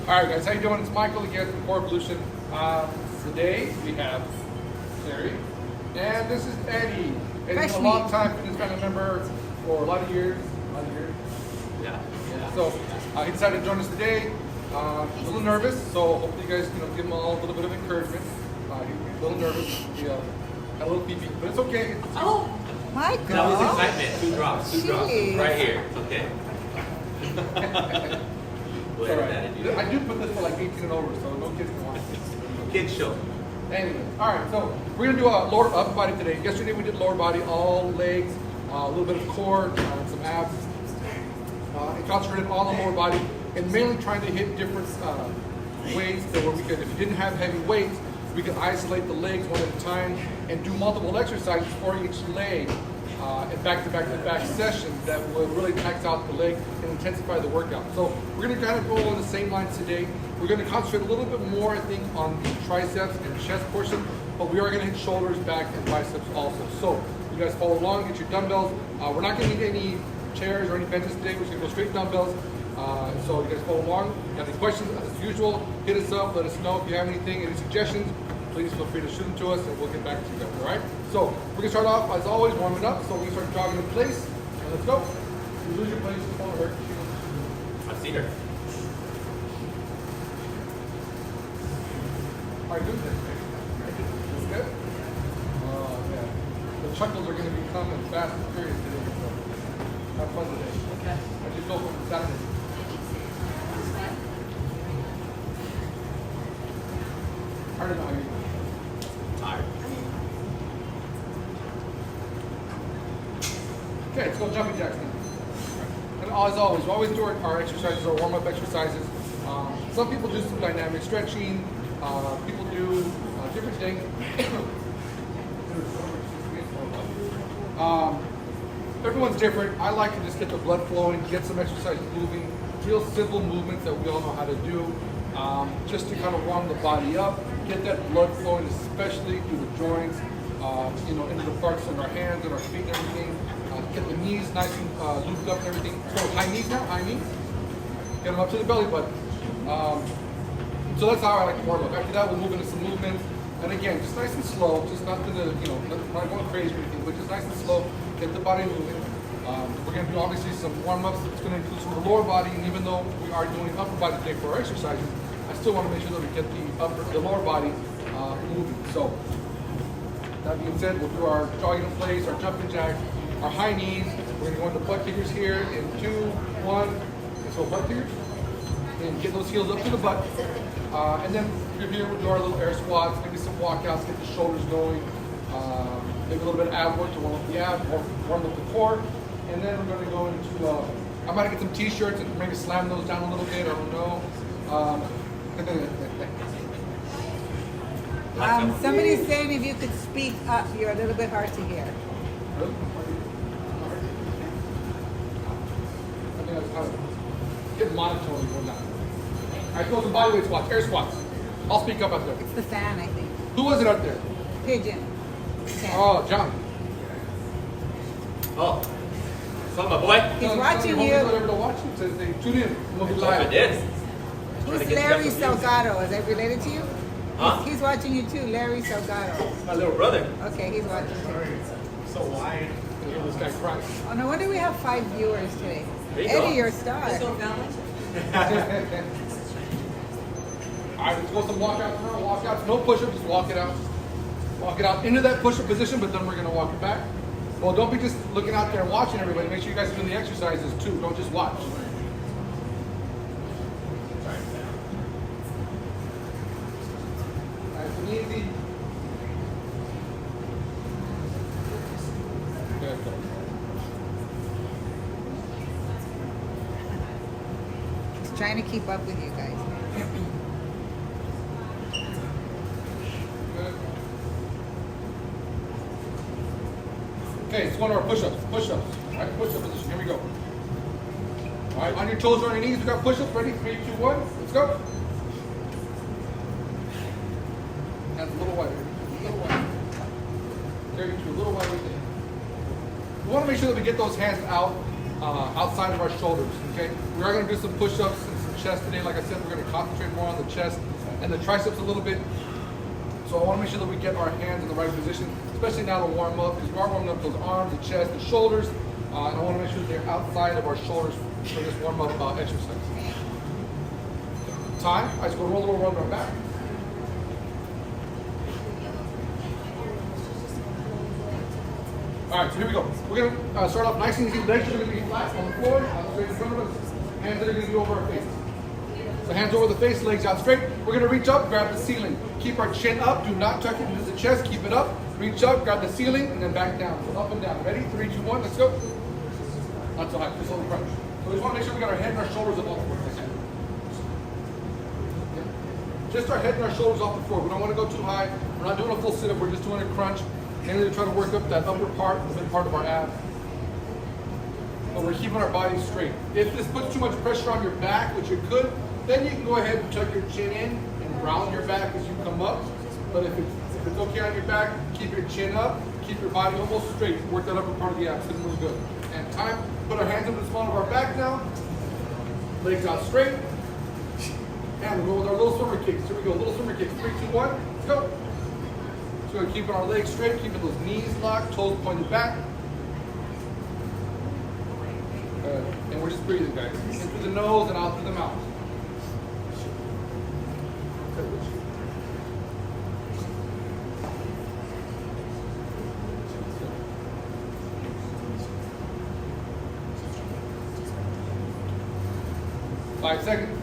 All right, guys, how you doing? It's Michael again from Core Evolution. Today we have Larry, and this is Eddie. Eddie's been a long time fitness family member for a lot of years. Yeah. So he decided to join us today. He's a little nervous, so hopefully you guys give him a little bit of encouragement. He's a little nervous. He had a little pee-pee, but it's okay. Oh, Michael. That was excitement. Two drops. Jeez. Right here. It's okay. It's all right. I do put this for like 18 and over, so no kids can watch this. Kids show. Anyway, all right, so we're gonna do a lower upper body today. Yesterday we did lower body, all legs, a little bit of core, some abs, and concentrated all on the lower body, and mainly trying to hit different ways that where we could, if you didn't have heavy weights, we could isolate the legs one at a time and do multiple exercises for each leg, and back-to-back sessions that will really tax out the leg and intensify the workout. So we're gonna kind of go on the same lines today. We're going to concentrate a little bit more, I think, on the triceps and chest portion, but we are going to hit shoulders, back, and biceps also. So you guys follow along, get your dumbbells. We're not going to need any chairs or any benches today. We're just going to go straight dumbbells. So you guys follow along. If you have any questions, as usual, hit us up. Let us know if you have anything, any suggestions. Please feel free to shoot them to us, and we'll get back to you guys. All right? So we're going to start off, as always, warming up. So we're going to start jogging in place. And let's go. If you lose your place, just follow her. I see her. All right, good. That's good. Yeah. The chuckles are going to be coming fast and furious today. So have fun today. Okay. I just go from Saturday. I don't know how you do. Tired. Okay, let's go jumping jacks now. And as always, we always do our exercises, our warm-up exercises. Some people do some dynamic stretching. People do different things. Everyone's different. I like to just get the blood flowing, get some exercise moving, real simple movements that we all know how to do, just to kind of warm the body up, get that blood flowing, especially through the joints, into the parts of our hands and our feet and everything. Get the knees nice and looped up and everything. So high knees now, high knees. Get them up to the belly button. So that's how I like to warm up. After that, we'll move into some movements. And again, just nice and slow, just nothing to, not going crazy or anything, but just nice and slow, get the body moving. We're going to do obviously some warm-ups. It's going to include some of the lower body, and even though we are doing upper body today for our exercises, I still want to make sure that we get the lower body moving. So, that being said, we'll do our jogging in place, our jumping jacks, our high knees. We're going to go into butt kickers here in 2, 1, and so butt kickers. And get those heels up to the butt. And then from here we'll do our little air squats, maybe some walkouts, get the shoulders going, maybe a little bit of ab work to warm up the abs, warm up the core. And then we're going to go into, I might get some t-shirts and maybe slam those down a little bit, I don't know. Somebody's saying if you could speak up, you're a little bit hard to hear. Really? I think that's kind of getting monotone going down. All right, go some body weight squats, air squats. I'll speak up out there. It's the fan, I think. Who was it out there? Pigeon. Oh, John. Oh. What's up, my boy? He's watching you. you. Whatever to watch you. Says they tune in. We'll be I live. did. Who's Larry Salgado? Is that related to you? Huh? He's watching you too, Larry Salgado. My little brother. Okay, he's watching too. So wide. This guy cries. Oh, no wonder we have 5 viewers today. There you Eddie, go. you're a star. All right, let's go some walkouts now. Walkouts, no push-ups, just walk it out. Walk it out into that push-up position, but then we're gonna walk it back. Well, don't be just looking out there and watching everybody. Make sure you guys are doing the exercises too. Don't just watch. All right, so easy. Good. He's trying to keep up with you guys. Okay, it's one of our push-ups. Push-ups. All right, push-up position. Here we go. All right, on your toes or on your knees. We got push-ups. Ready? 3, 2, 1. Let's go. Hands a little wider. A little wider. Carry you to a little wider there. We want to make sure that we get those hands out, outside of our shoulders. Okay. We are going to do some push-ups and some chest today. Like I said, we're going to concentrate more on the chest and the triceps a little bit. So I want to make sure that we get our hands in the right position, especially now to warm up, because we are warming up those arms, the chest, the shoulders, and I want to make sure that they're outside of our shoulders for this warm up exercise. Time, I just go roll a little around our back. All right, so here we go. We're gonna start off nice and easy. Legs are gonna be flat on the floor, straight in front of us. Hands are gonna be over our face. So hands over the face, legs out straight. We're gonna reach up, grab the ceiling. Keep our chin up, do not tuck it into the chest, keep it up. Reach up, grab the ceiling, and then back down. So up and down. Ready? 3, 2, 1, let's go. Not so high, just on the crunch. So we just wanna make sure we got our head and our shoulders above the floor. Just our head and our shoulders off the floor. We don't wanna go too high. We're not doing a full sit-up, we're just doing a crunch. Mainly to try to work up that upper part, the mid part of our abs. But we're keeping our body straight. If this puts too much pressure on your back, which it could, then you can go ahead and tuck your chin in and round your back as you come up. But if it's okay on your back, keep your chin up, keep your body almost straight. Work that upper part of the abs, it's really good. And time, put our hands up the small of our back now. Legs out straight. And we'll go with our little swimmer kicks. Here we go, little swimmer kicks. 3, 2, 1, let's go. So we're keeping our legs straight, keeping those knees locked, toes pointed back. And we're just breathing, guys. In through the nose and out through the mouth. Five seconds.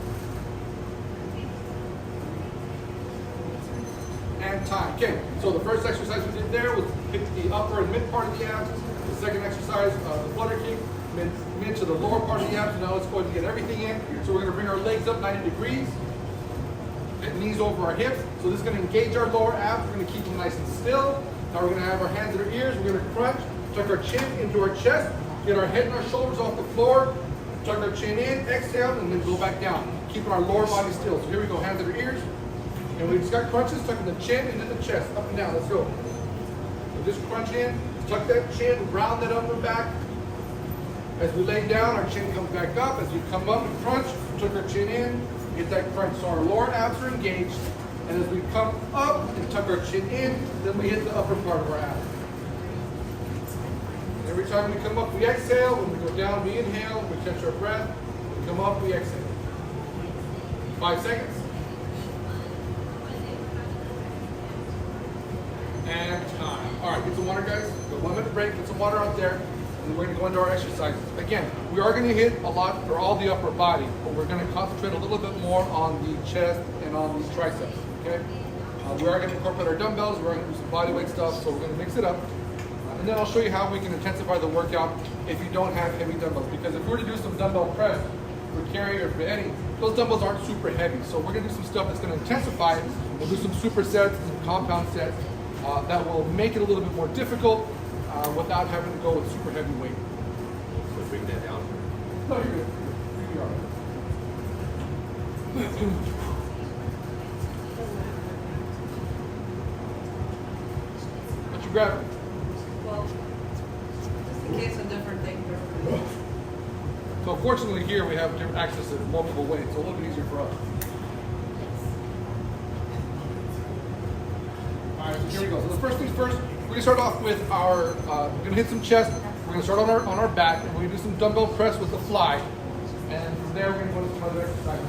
And time. Okay, so the first exercise we did there was hit the upper and mid part of the abs. The second exercise, the flutter kick, mid to the lower part of the abs. Now let's go ahead and get everything in. So we're going to bring our legs up 90 degrees. Hit knees over our hips. So this is going to engage our lower abs. We're going to keep them nice and still. Now we're going to have our hands at our ears. We're going to crunch, tuck our chin into our chest, get our head and our shoulders off the floor, tuck our chin in, exhale, and then go back down. Keeping our lower body still. So here we go, hands at our ears. And we just got crunches, tucking the chin into the chest, up and down, let's go. So just crunch in, tuck that chin, round that upper back. As we lay down, our chin comes back up. As we come up and crunch, tuck our chin in, get that crunch. So our lower abs are engaged. And as we come up and tuck our chin in, then we hit the upper part of our abs. And every time we come up, we exhale. When we go down, we inhale. We catch our breath. We come up, we exhale. 5 seconds. And time. All right, get some water, guys. Go 1 minute break, get some water out there, and we're going to go into our exercises. Again, we are going to hit a lot for all the upper body, but we're going to concentrate a little bit more on the chest and on the triceps, okay? We are going to incorporate our dumbbells, we're going to do some body weight stuff, so we're going to mix it up. And then I'll show you how we can intensify the workout if you don't have heavy dumbbells. Because if we were to do some dumbbell press for Carrie or for Eddie, those dumbbells aren't super heavy. So we're going to do some stuff that's going to intensify it. We'll do some supersets, some compound sets. That will make it a little bit more difficult without having to go with super heavy weight. So bring that down. No, you're good. You'll be all right. What you grabbing? Well, just in case of different things. So fortunately here we have different access to multiple weights, so a little bit easier for us. All right, so here we go. So the first things first, we're gonna start off with our, we're gonna hit some chest. We're gonna start on our back, and we're gonna do some dumbbell press with the fly. And from there, we're gonna go to some other exercises.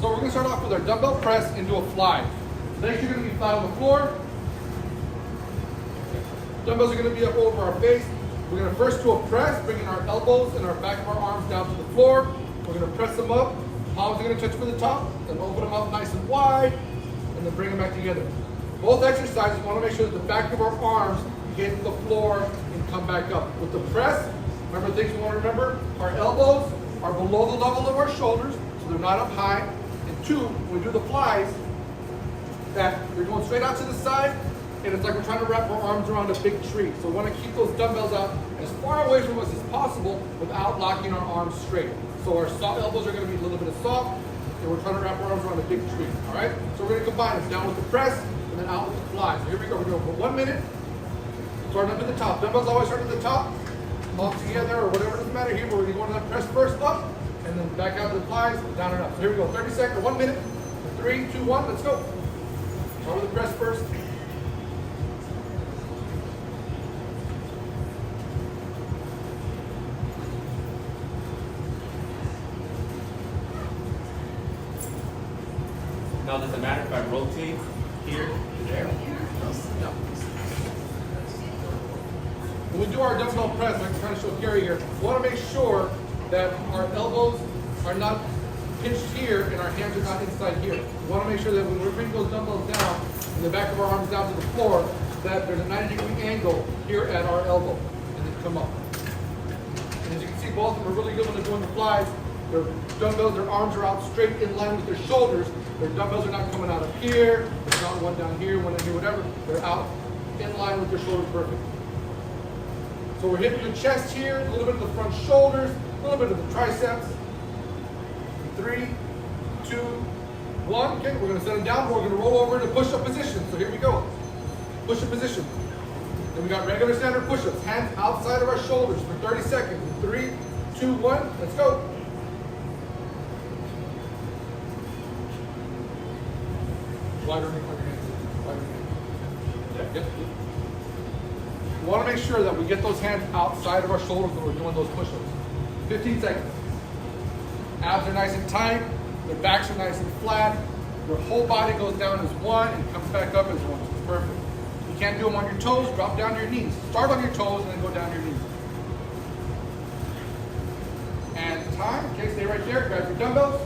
So we're gonna start off with our dumbbell press into a fly. Legs are gonna be flat on the floor. Dumbbells are gonna be up over our face. We're gonna first do a press, bringing our elbows and our back of our arms down to the floor. We're gonna press them up. Palms are gonna touch for the top, then open them up nice and wide, and then bring them back together. Both exercises, we wanna make sure that the back of our arms hit the floor and come back up. With the press, remember things we wanna remember, our elbows are below the level of our shoulders, so they're not up high. And two, when we do the flies, that they're going straight out to the side, and it's like we're trying to wrap our arms around a big tree. So we want to keep those dumbbells out as far away from us as possible without locking our arms straight. So our soft elbows are going to be a little bit of soft, and we're trying to wrap our arms around a big tree. All right? So we're going to combine it down with the press and then out with the fly. So here we go. We're going to go for 1 minute, Starting up at the top. Dumbbells always start at the top, all together or whatever, doesn't matter here, but we're going to press first up and then back out to the flies, down and up. So here we go, 30 seconds, 1 minute. 3, 2, 1, let's go. Start with the press first. Now, does it matter if I rotate here to there? No. When we do our dumbbell press, I can kind of show Gary here, we want to make sure that our elbows are not pinched here and our hands are not inside here. We want to make sure that when we bring those dumbbells down and the back of our arms down to the floor, that there's a 90-degree angle here at our elbow and then come up. And as you can see, both of them are really good when they're doing the flies. Their dumbbells, their arms are out straight in line with their shoulders. Their dumbbells are not coming out up here. There's not one down here, one in here, whatever. They're out in line with their shoulders perfect. So we're hitting the chest here, a little bit of the front shoulders, a little bit of the triceps. 3, 2, 1. Okay, we're going to set them down. We're going to roll over into push-up position. So here we go. Push-up position. Then we got regular standard push-ups. Hands outside of our shoulders for 30 seconds. 3, 2, 1. Let's go. Wider on your hands. Wider on your hands. Yep. We want to make sure that we get those hands outside of our shoulders when we're doing those push-ups. 15 seconds. Abs are nice and tight. Their backs are nice and flat. Your whole body goes down as one and comes back up as one. It's perfect. You can't do them on your toes. Drop down to your knees. Start on your toes and then go down to your knees. And time. Okay, stay right there. Grab your dumbbells.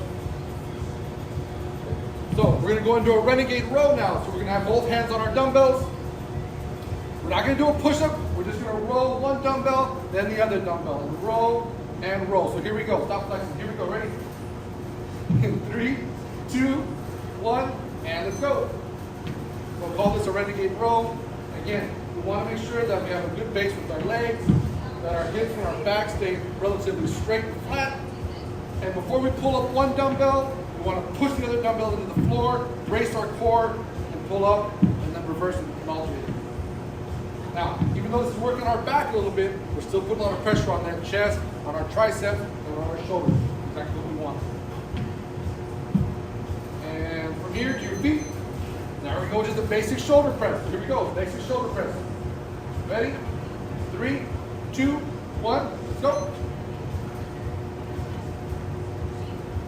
So we're going to go into a renegade row now. So we're going to have both hands on our dumbbells. We're not going to do a push-up. We're just going to roll one dumbbell, then the other dumbbell. And roll and roll. So here we go. Stop flexing. Here we go. Ready? In 3, 2, 1, and let's go. We'll call this a renegade row. Again, we want to make sure that we have a good base with our legs, that our hips and our back stay relatively straight and flat. And before we pull up one dumbbell, we want to push the other dumbbell into the floor, brace our core, and pull up, and then reverse it and alternate it. Now, even though this is working our back a little bit, we're still putting a lot of pressure on that chest, on our triceps, and on our shoulders. Exactly what we want. And from here to your feet. Now we go to the basic shoulder press. Here we go, basic shoulder press. Ready? 3, 2, 1, let's go.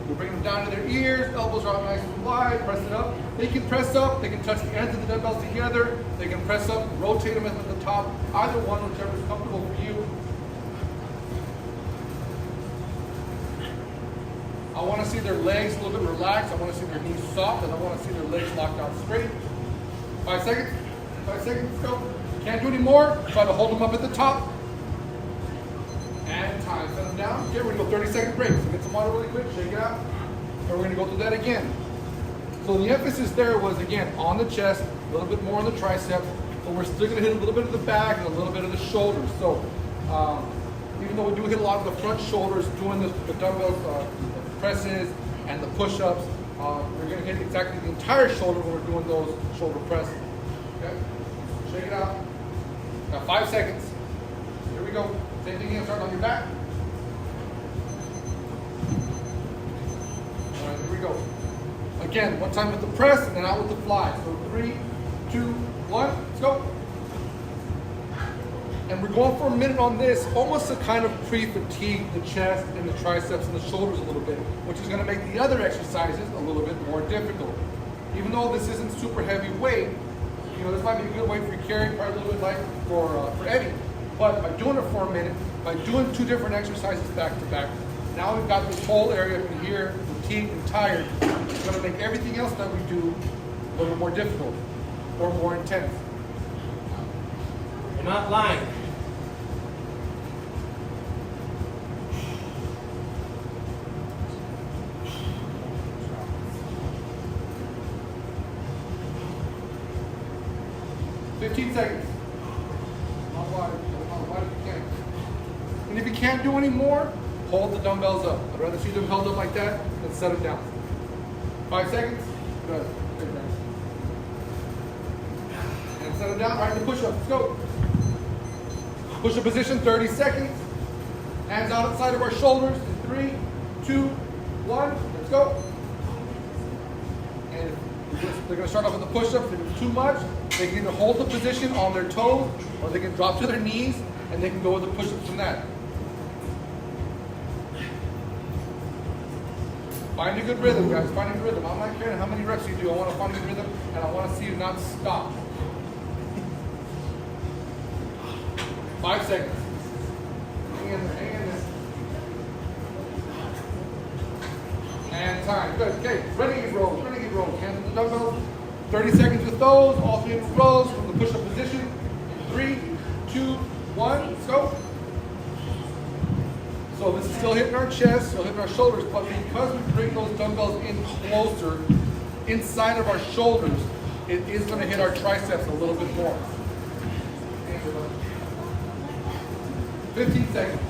We'll bring them down to their ears, elbows are out nice and wide, press it up. They can press up, they can touch the ends of the dumbbells together, they can press up, rotate them at the top, either one, whichever is comfortable for you. I want to see their legs a little bit relaxed, I want to see their knees soft, and I want to see their legs locked out straight. 5 seconds, 5 seconds, let's go. Can't do any more, try to hold them up at the top. And time, set them down. Okay, we're going to go 30-second break. So get some water really quick, shake it out. And we're going to go through that again. So the emphasis there was, again, on the chest, a little bit more on the triceps, but we're still going to hit a little bit of the back and a little bit of the shoulders. So even though we do hit a lot of the front shoulders doing the dumbbells, the presses, and the push-ups, we're going to hit exactly the entire shoulder when we're doing those shoulder presses. Okay? Shake it out. Got 5 seconds. Here we go. Same thing again, start on your back. All right, here we go. Again, one time with the press and then out with the fly. So 3, 2, 1, let's go. And we're going for a minute on this, almost to kind of pre-fatigue the chest and the triceps and the shoulders a little bit, which is going to make the other exercises a little bit more difficult. Even though this isn't super heavy weight, you know, this might be a good weight for carrying, probably a little bit light for Eddie. But by doing it for a minute, by doing 2 different exercises back to back, now we've got this whole area up in here, fatigued and tired. It's going to make everything else that we do a little more difficult or more intense. You're not lying. $15 seconds. Not wide if you can. And if you can't do any more, hold the dumbbells up. I'd rather see them held up like that than set them down. 5 seconds. Good. Good, guys. And set them down. All right, the push-up. Let's go. Push-up position, 30 seconds. Hands out outside of our shoulders. In 3, 2, 1. Let's go. And they're going to start off with the push-ups. If it's too much, they can either hold the position on their toes, or they can drop to their knees, and they can go with the push-ups from that. Find a good rhythm, guys. Find a good rhythm. I'm not caring how many reps you do. I want to find a good rhythm, and I want to see you not stop. 5 seconds. Hang in there, hang in there. And time. Good. Okay. Renegade rows, renegade rows. Hands on the dumbbells. 30 seconds with those. All 3 rows from the push-up position. 3, 2, 1. Let's go. So this is still hitting our chest, still hitting our shoulders, but because we bring those dumbbells in closer, inside of our shoulders, it is going to hit our triceps a little bit more. 15 seconds.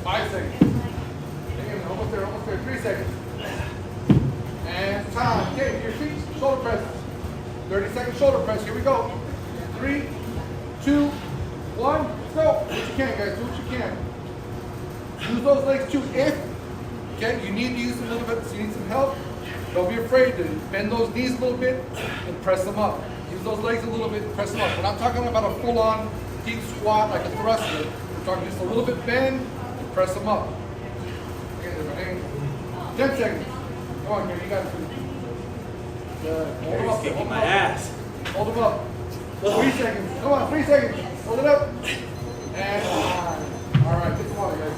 5 seconds. Hang on, almost there, almost there. 3 seconds. And time. Okay, your feet, shoulder press. 30 second shoulder press. Here we go. 3, 2, 1. Let's go. Do what you can, guys. Do what you can. Use those legs too. If you need to use a little bit, so you need some help, don't be afraid to bend those knees a little bit and press them up. Use those legs a little bit and press them up. We're not talking about a full-on deep squat like a thruster. We're talking just a little bit bend and press them up. 10 seconds. Come on, man. You got it. Good. Hold them up. Kicking my ass. Hold them up. 3 seconds. Come on, 3 seconds. Hold it up. And all right, get the water, guys.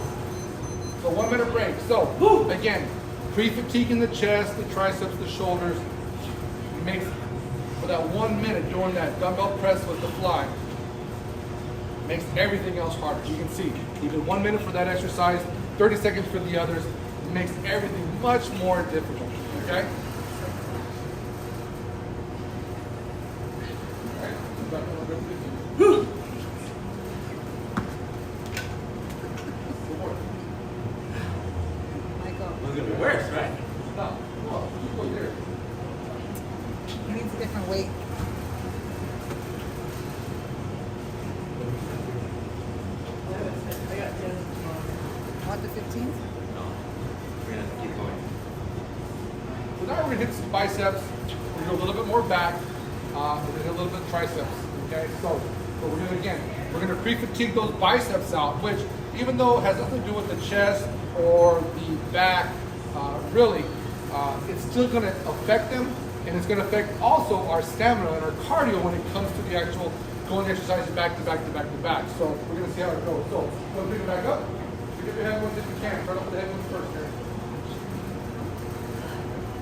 So 1 minute break. So again, pre-fatigue in the chest, the triceps, the shoulders. It makes for that 1 minute doing that dumbbell press with the fly. Makes everything else harder. You can see you did 1 minute for that exercise, 30 seconds for the others. It makes everything much more difficult. Okay. Woo! Michael, It's gonna be worse, right? No, no, you go there. he needs a different weight. Want the 15th? No. We're gonna keep going. So now we're gonna hit some biceps. We're gonna do a little bit more back. We're gonna hit a little bit of triceps. Okay, so we're gonna pre-fatigue those biceps out, which even though it has nothing to do with the chest or the back, really, it's still gonna affect them, and it's gonna affect also our stamina and our cardio when it comes to the actual going exercises back to back to back to back. So we're gonna see how it goes. So we'll pick it back up. Pick up your head ones if you can. Start off with the head ones first here.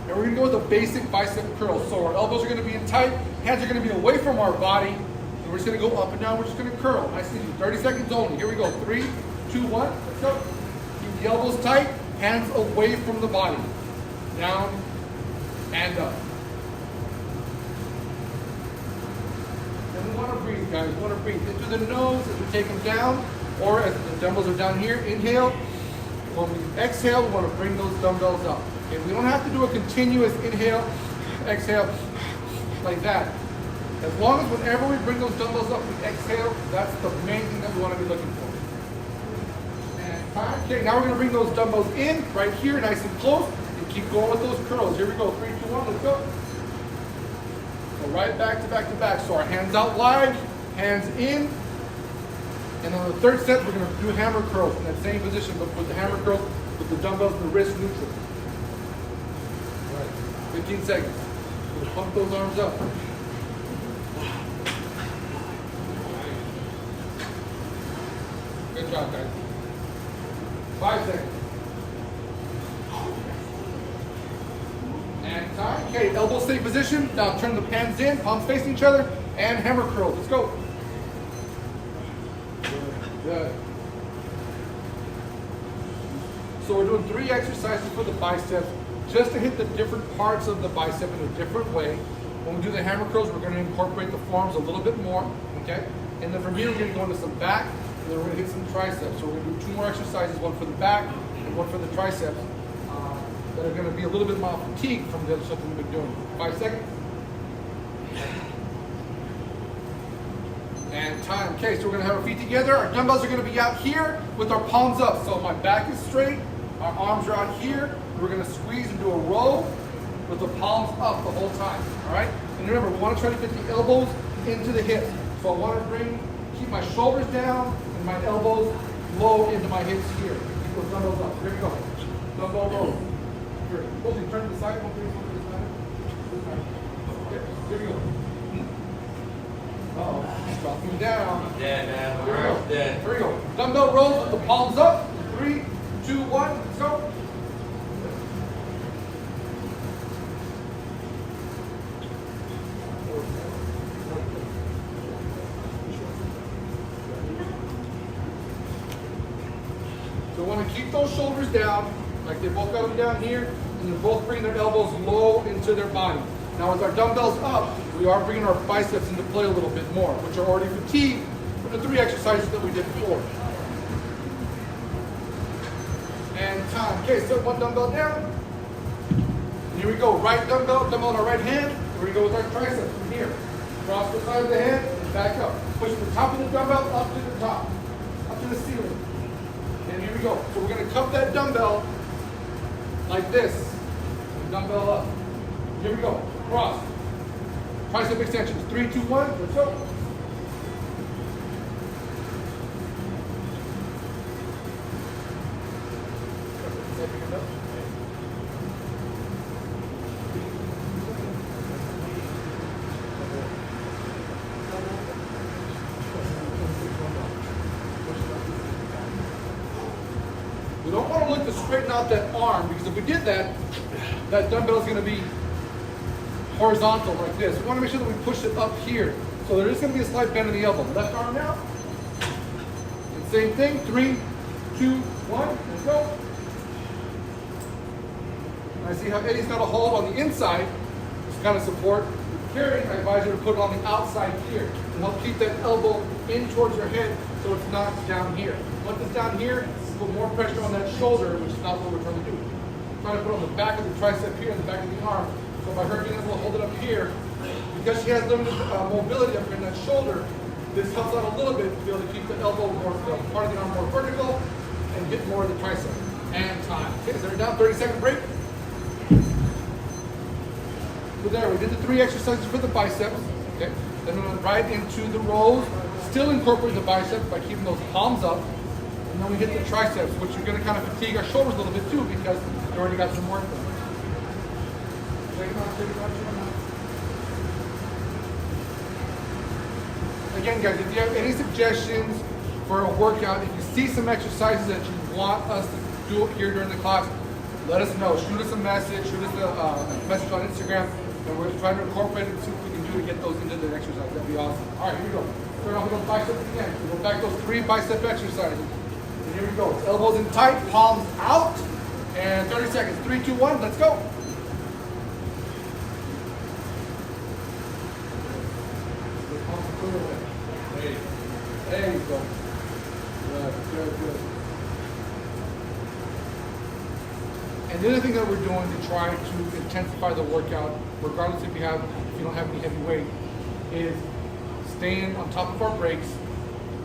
And we're gonna go with a basic bicep curl. So our elbows are gonna be in tight, hands are gonna be away from our body, and we're just gonna go up and down. We're just gonna curl. Nice and easy. 30 seconds only. Here we go. 3, 2, 1. Let's go. Keep the elbows tight, hands away from the body. Down and up. And we want to breathe, guys. We want to breathe in through the nose as we take them down, or as the dumbbells are down here. Inhale. When we exhale, we want to bring those dumbbells up. Okay, we don't have to do a continuous inhale, exhale, like that. As long as whenever we bring those dumbbells up, we exhale, that's the main thing that we want to be looking for. And time. Okay, now we're going to bring those dumbbells in, right here, nice and close, and keep going with those curls. Here we go, 3, 2, 1, let's go. So right back to back to back. So our hands out wide, hands in. And on the third set, we're going to do hammer curls in that same position, but with the hammer curls, with the dumbbells and the wrist neutral. All right, 15 seconds. We'll pump those arms up. Good job, guys. 5 seconds. And time. Okay, elbow stay position. Now turn the hands in, palms facing each other, and hammer curls. Let's go. Good. So we're doing 3 exercises for the biceps, just to hit the different parts of the bicep in a different way. When we do the hammer curls, we're going to incorporate the forearms a little bit more. Okay. And then from here, we're going to go into some back. And then we're going to hit some triceps. So we're going to do 2 more exercises, one for the back and one for the triceps. that are going to be a little bit more fatigued from the other stuff that we've been doing. 5 seconds. And time. Okay, so we're going to have our feet together. Our dumbbells are going to be out here with our palms up. So my back is straight, our arms are out here. We're going to squeeze and do a row with the palms up the whole time. All right? And remember, we want to try to get the elbows into the hips. So I want to keep my shoulders down and my elbows low into my hips here. Keep those dumbbells up. Here we go. Dumbbell row. Here. Hold, turn to the side. One, three, one, three, this side. Okay, here we go. Dropping down. Dead, man. Here we go. Dead. Here we go. Dumbbell rows with the palms up. 3, 2, 1. Let's go. So I want to keep those shoulders down, like they both got them down here, and they're both bringing their elbows low into their body. Now with our dumbbells up, we are bringing our biceps into play a little bit more, which are already fatigued from the 3 exercises that we did before. And time. Okay, so one dumbbell down. And here we go. Right dumbbell on our right hand. Here we go with our triceps from here. Cross the side of the head and back up. Push the top of the dumbbell up to the top, up to the ceiling. And here we go. So we're going to cup that dumbbell like this. Dumbbell up. Here we go. Cross. Tricep extensions. 3, 2, 1. Let's go. We don't want to look to straighten out that arm, because if we did that, that dumbbell is going to be horizontal like this. We want to make sure that we push it up here. So there is going to be a slight bend in the elbow. Left arm now. And same thing. 3, 2, 1. Let's go. And I see how Eddie's got a hold on the inside. Just kind of support. Carry, I advise you to put it on the outside here to help keep that elbow in towards your head so it's not down here. Once it's down here, put more pressure on that shoulder, which is not what we're trying to do. We're trying to put it on the back of the tricep here and the back of the arm. So by her being able to hold it up here, because she has limited mobility up here in that shoulder, this helps out a little bit to be able to keep the elbow more, the part of the arm more vertical and get more of the tricep. And time. Okay, so they're down. 30-second break. So there, we did the 3 exercises for the biceps. Okay, then we went right into the rows, still incorporating the biceps by keeping those palms up. And then we hit the triceps, which are going to kind of fatigue our shoulders a little bit too, because we already got some work done. Again, guys, if you have any suggestions for a workout, if you see some exercises that you want us to do here during the class, let us know. Shoot us a message, shoot us a message on Instagram, and we're trying to incorporate it and see what we can do to get those into the exercise. That'd be awesome. All right, here we go. Start off with those biceps again. We go back those 3 bicep exercises. And here we go. It's elbows in tight, palms out, and 30 seconds. 3, 2, 1, let's go. There you go. Good. And the other thing that we're doing to try to intensify the workout, regardless if you don't have any heavy weight, is staying on top of our breaks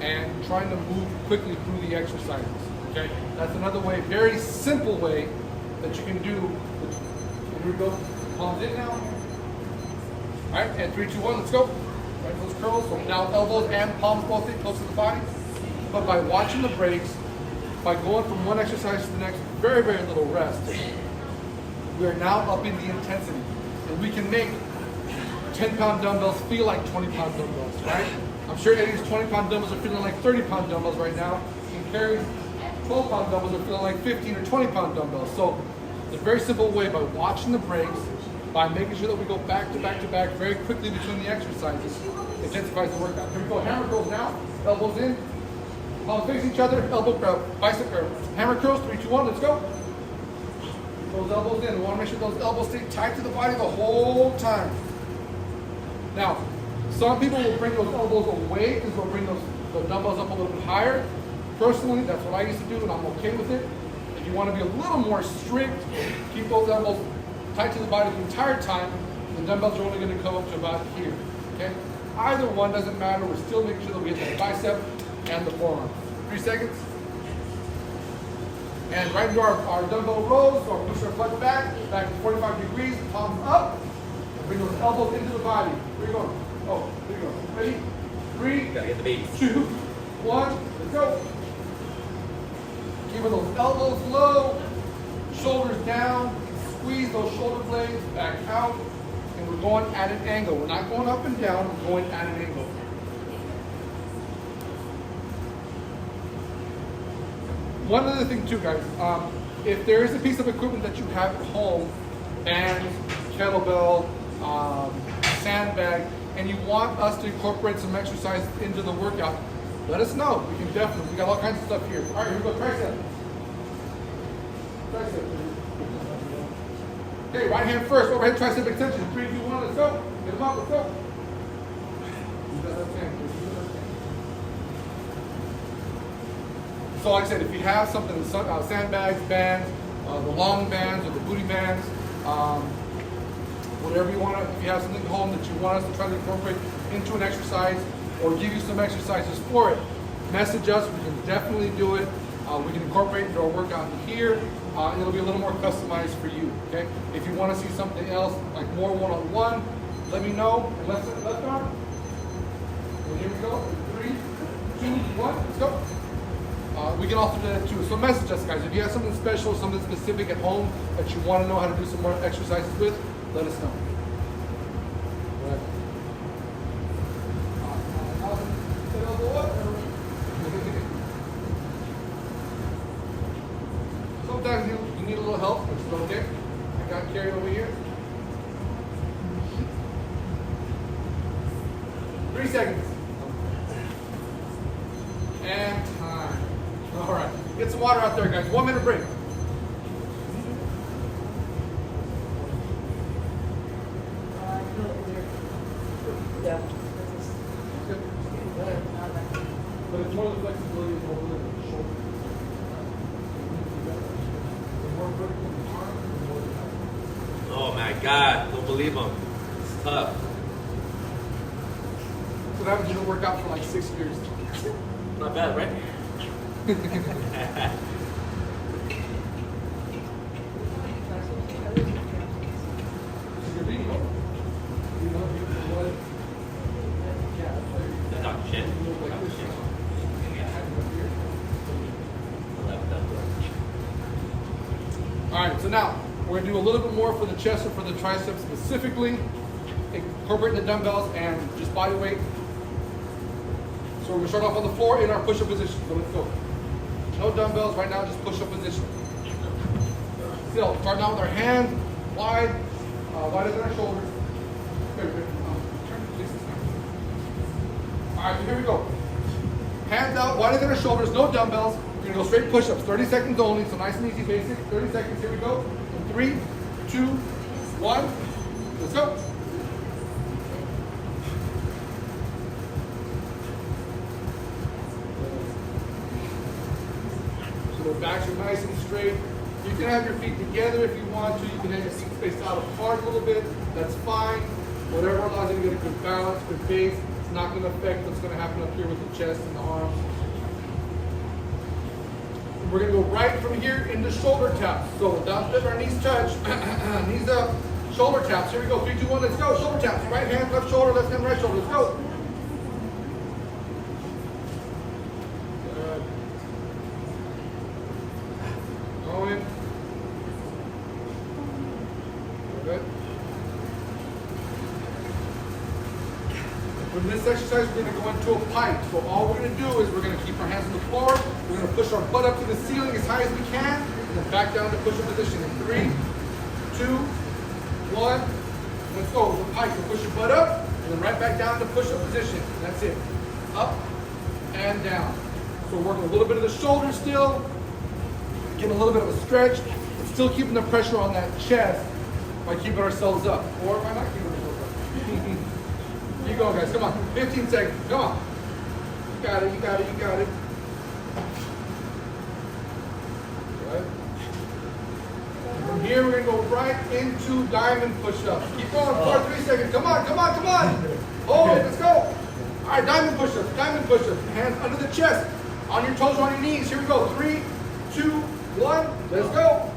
and trying to move quickly through the exercises. Okay, that's another way, very simple way that you can do. Here we go. Palms in now. All right, and 3, 2, 1, let's go. Right, those curls. So now elbows and palms both in close to the body. But by watching the breaks, by going from one exercise to the next, very, very little rest, we are now upping the intensity. And we can make 10-pound dumbbells feel like 20-pound dumbbells, right? I'm sure Eddie's 20-pound dumbbells are feeling like 30-pound dumbbells right now. And Carrie's 12-pound dumbbells are feeling like 15 or 20-pound dumbbells. So it's a very simple way, by watching the breaks, by making sure that we go back to back to back very quickly between the exercises, intensifies the workout. Here we go, hammer curls now, elbows in, palms face each other, elbow, bicep, hammer curls, 3, 2, 1, let's go. Those elbows in, we want to make sure those elbows stay tight to the body the whole time. Now, some people will bring those elbows away, because they'll bring the dumbbells up a little bit higher. Personally, that's what I used to do, and I'm okay with it. If you want to be a little more strict, keep those elbows tight to the body the entire time, the dumbbells are only going to come up to about here. Okay? Either one doesn't matter. We're still making sure that we hit the bicep and the forearm. 3 seconds. And right into our dumbbell rows, so push our butt back to 45 degrees, palms up, and bring those elbows into the body. Where you going? Oh, there you go. Ready? 3, Gotta get the babies. 2, 1, let's go. Keeping those elbows low, shoulders down, squeeze those shoulder blades back out, and we're going at an angle. We're not going up and down, we're going at an angle. One other thing too, guys, if there is a piece of equipment that you have at home, bands, kettlebell, sandbag, and you want us to incorporate some exercise into the workout, let us know. We can definitely, we got all kinds of stuff here. All right, here we go, tricep. Tricep. Okay, right hand first, overhead tricep extension. 3, 2, 1, let's go. Get them up, let's go. So like I said, if you have something, sandbags, bands, the long bands or the booty bands, whatever you want to, if you have something at home that you want us to try to incorporate into an exercise or give you some exercises for it, message us. We can definitely do it. We can incorporate into our workout here. It'll be a little more customized for you, okay? If you want to see something else, like more one-on-one, let me know. And left arm. And here we go. 3, 2, 1, let's go. We can also do that too. So message us, guys. If you have something special, something specific at home that you want to know how to do some more exercises with, let us know. Sometimes you need a little help, which is okay. I got carried over here. 3 seconds. And time. All right. Get some water out there, guys. 1 minute break. Yeah. But it's more the flexibility of the shoulder. The more vertical the arm, the more the power. Oh my God, don't believe him. It's tough. So that was gonna work out for like 6 years. Not bad, right? Dr. Shin. All right, so now we're gonna do a little bit more for the chest or for the triceps specifically, incorporating the dumbbells and just body weight. So we're gonna start off on the floor in our push-up position. So let's go. No dumbbells right now, just push-up position. Still, start out with our hands wide, wider than our shoulders. Good. All right, so here we go. Hands out, wider than our shoulders, no dumbbells. We're gonna go straight push-ups, 30 seconds only, so nice and easy, basic. 30 seconds, here we go. In 3, 2, 1, let's go. So the backs are nice and straight. You can have your feet together if you want to. You can have your feet spaced out apart a little bit. That's fine. Whatever allows you to get a good balance, good base. It's not going to affect what's going to happen up here with the chest and the arms. We're going to go right from here into shoulder taps. So down to our knees touch, knees up, shoulder taps. Here we go. 3, 2, 1, let's go. Shoulder taps. Right hand, left shoulder, left hand, right shoulder. Let's go. Good. Going. Good. For this exercise, we're going to go into a pike. So all we're going to do is we're going to keep our hands on the floor. We're going to push our butt up to the ceiling as high as we can, and then back down to push-up position. In 3, 2, 1. Let's go. With the pike, so push your butt up, and then right back down to push-up position. That's it. Up and down. So we're working a little bit of the shoulder still, getting a little bit of a stretch, but still keeping the pressure on that chest by keeping ourselves up. Or by not keeping ourselves up. Keep going, guys. Come on. 15 seconds. Come on. You got it. You got it. You got it. Good. From here, we're gonna go right into diamond push-ups. Keep going for 3 seconds. Come on, come on, come on. Hold it, let's go. All right, diamond push-ups, diamond push-ups. Hands under the chest, on your toes, on your knees. Here we go. 3, 2, 1, let's go.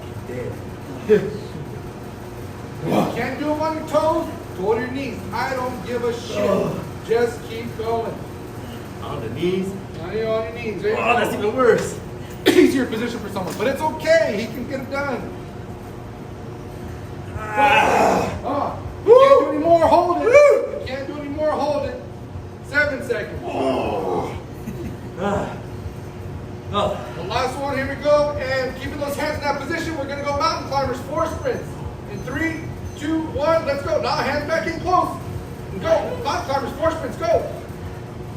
If you can't do them on your toes, go to your knees. I don't give a shit. Just keep going. On the knees. On your knees. There you Oh, go. that's even worse. Easier position for someone, but it's okay. He can get it done. You can't do any more. Hold it. You can't do any more. Hold it. 7 seconds. The last one. Here we go. And keeping those hands in that position, we're gonna go mountain climbers 4 sprints. In 3, 2, 1. Let's go. Now hands back in close. And go. Mountain climbers 4 sprints. Go.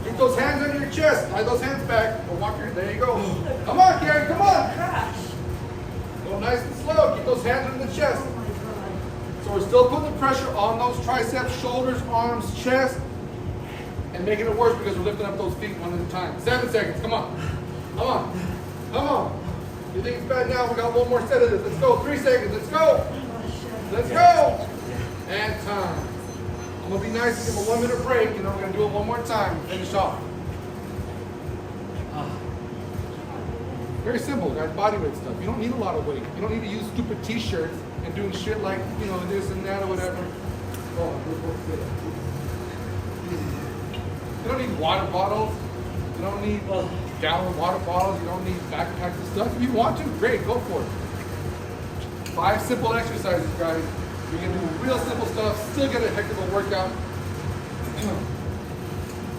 Keep those hands under your chest. Slide those hands back. Or walk your. There you go. Come on, Gary. Come on. Go nice and slow. Keep those hands under the chest. So we're still putting the pressure on those triceps, shoulders, arms, chest, and making it worse because we're lifting up those feet one at a time. 7 seconds. Come on. Come on. Come on. You think it's bad now? We got one more set of this. Let's go. 3 seconds. Let's go. Let's go. And time. I'm going to be nice and give a 1 minute break, and then we're going to do it one more time and finish off. Very simple, guys. Bodyweight stuff. You don't need a lot of weight. You don't need to use stupid t-shirts and doing shit like, you know, this and that or whatever. You don't need water bottles. You don't need gallon water bottles. You don't need backpacks and stuff. If you want to, great, go for it. 5 simple exercises, guys. You can do real simple stuff, still get a heck of a workout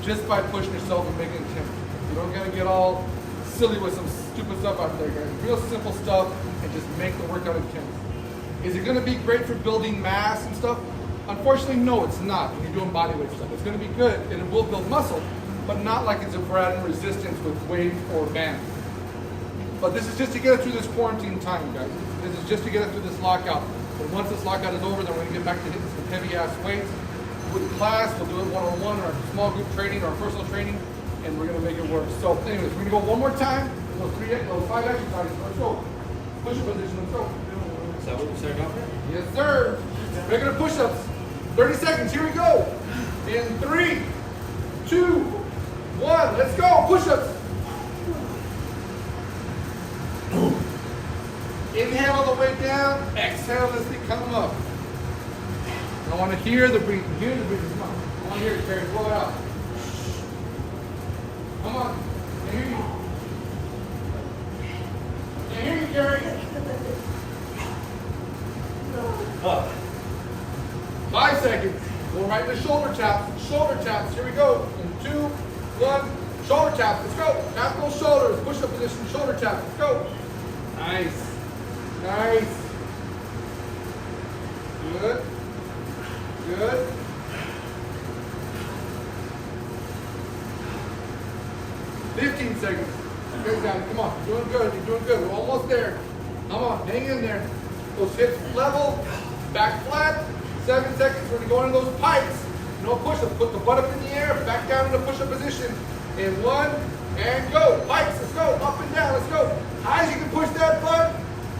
just by pushing yourself and making it intense. You don't gotta get all silly with some stupid stuff out there, guys. Real simple stuff and just make the workout intense. Is it gonna be great for building mass and stuff? Unfortunately, no, it's not when you're doing bodyweight stuff. It's gonna be good and it will build muscle, but not like it's a adding resistance with weight or bands. But this is just to get us through this quarantine time, guys. This is just to get us through this lockout. But once this lockout is over, then we're gonna get back to hitting some heavy ass weights. With class, we'll do it one-on-one or small group training or personal training, and we're gonna make it work. So anyways, we're gonna go one more time. Those 5 exercises. Let's go. Push-up position, let's go. Is that what we started off with? Yes, sir. Regular push-ups. 30 seconds, here we go. In 3, 2, 1, let's go. Push-ups. Inhale all the way down, exhale as they come up. I want to hear the breathing. Hear the breathing. Come on. I want to hear it, Terry. Blow it out. Come on. I hear you. I hear you, Terry. 5 seconds. Go right into shoulder taps. Shoulder taps. Here we go. In 2, 1. Shoulder taps. Let's go. Tap those shoulders. Push up position. Shoulder taps. Let's go. Nice. Nice. Good. Good. "15 seconds. Good, guys. Come on. You're doing good. You're doing good. We're almost there. Come on. Hang in there. Those hips level. Back flat. 7 seconds. We're going to go into those pipes. No push-up. Put the butt up in the air. Back down in the push-up position. In 1. And go. Pipes. Let's go. Up and down. Let's go. High as you can push that butt.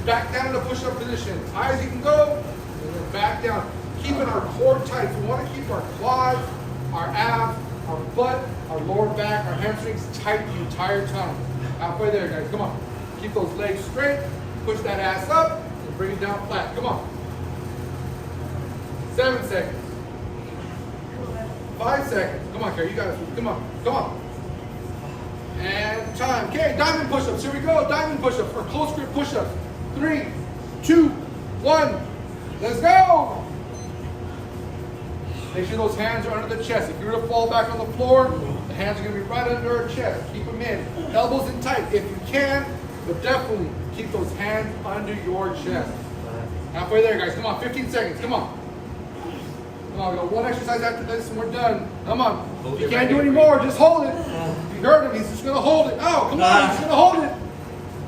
Back down in the push-up position. As high as you can go. And then back down. Keeping our core tight. We want to keep our quads, our abs, our butt, our lower back, our hamstrings tight the entire time. Halfway there, guys. Come on. Keep those legs straight. Push that ass up and bring it down flat. Come on. 7 seconds. 5 seconds. Come on, Carrie. You got it. Come on. Come on. And time. Okay, diamond push-ups. Here we go. Diamond push-ups or close grip push-ups. 3, 2, 1. Let's go. Make sure those hands are under the chest. If you were to fall back on the floor, the hands are going to be right under our chest. Keep them in. Elbows in tight if you can, but definitely keep those hands under your chest. Halfway there, guys. Come on. 15 seconds. Come on. Come on. We got one exercise after this and we're done. Come on. If you can't do any more, just hold it. You heard him. He's just going to hold it. Oh, come on. He's going to hold it.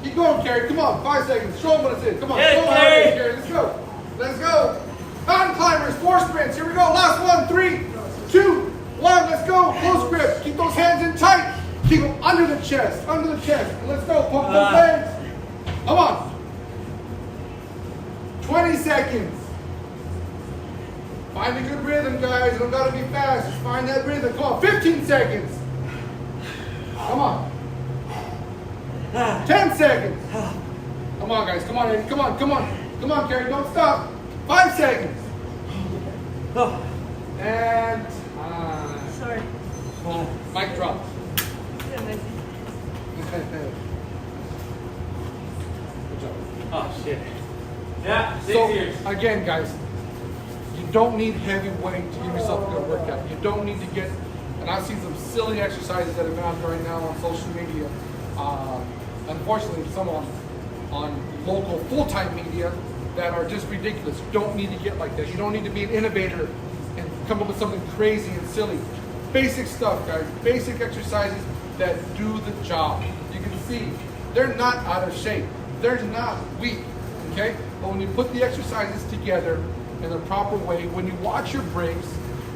Keep going, Carrie. Come on. 5 seconds. Show him what it's in. Come on. Yeah, Show him how it is, Carrie. Let's go. Let's go. Mountain climbers, 4 sprints. Here we go. Last one. 3, 2, 1. Let's go. Close grip. Keep those hands in tight. Keep them under the chest. Under the chest. And let's go. Pump those legs. Come on. 20 seconds. Find a good rhythm, guys. You don't gotta be fast. Just find that rhythm. Come on, 15 seconds. Come on. 10 seconds. Come on, guys. Come on, Eddie. Come on, come on. Come on, Carrie. Don't stop. 5 seconds. And Sorry. mic drop. Good job. Oh shit. Yeah, 6 So years. again, guys, you don't need heavy weight to give yourself a good workout. You don't need to get, and I've seen some silly exercises that have been out there right now on social media. Unfortunately, some on local full-time media that are just ridiculous. You don't need to get like that. You don't need to be an innovator and come up with something crazy and silly. Basic stuff, guys. Basic exercises that do the job. You can see they're not out of shape. They're not weak, okay? But when you put the exercises together in the proper way, when you watch your breaks,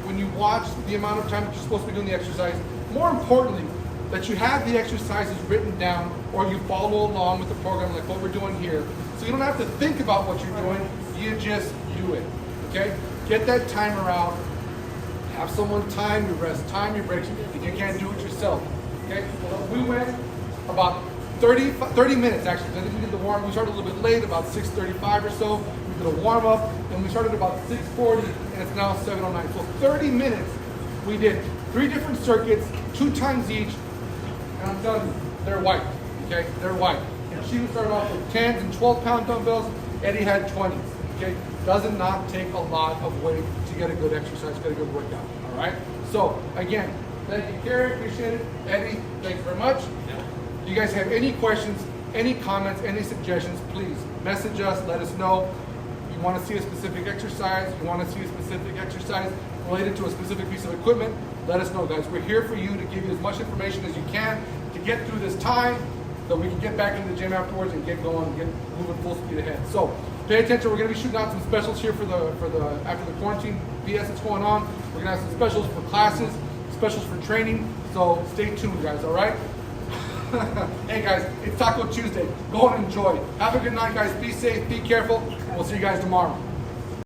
when you watch the amount of time that you're supposed to be doing the exercise, more importantly, that you have the exercises written down or you follow along with the program like what we're doing here. So you don't have to think about what you're doing, you just do it, okay? Get that timer out, have someone time your rest, time your breaks, if you can't do it yourself, okay? We went about 30 minutes actually. I think we did the warm. We started a little bit late, about 6:35 or so. We did a warm up, and we started about 6:40, and it's now 7:09. So 30 minutes. We did 3 different circuits, 2 times each, and I'm telling you, they're white. Okay, they're white. And she started off with 10s and 12-pound dumbbells. Eddie had 20s. Okay, does not take a lot of weight to get a good exercise, get a good workout. All right. So again, thank you, Carrie. Appreciate it. Eddie, thank you very much. If you guys have any questions, any comments, any suggestions, please message us, let us know. You want to see a specific exercise, you want to see a specific exercise related to a specific piece of equipment, let us know, guys. We're here for you to give you as much information as you can to get through this time so we can get back into the gym afterwards and get going, get moving full speed ahead. So pay attention, we're going to be shooting out some specials here for the after the quarantine BS that's going on. We're going to have some specials for classes, specials for training, so stay tuned, guys, all right? Hey guys, it's Taco Tuesday. Go and enjoy. Have a good night, guys. Be safe, be careful. We'll see you guys tomorrow.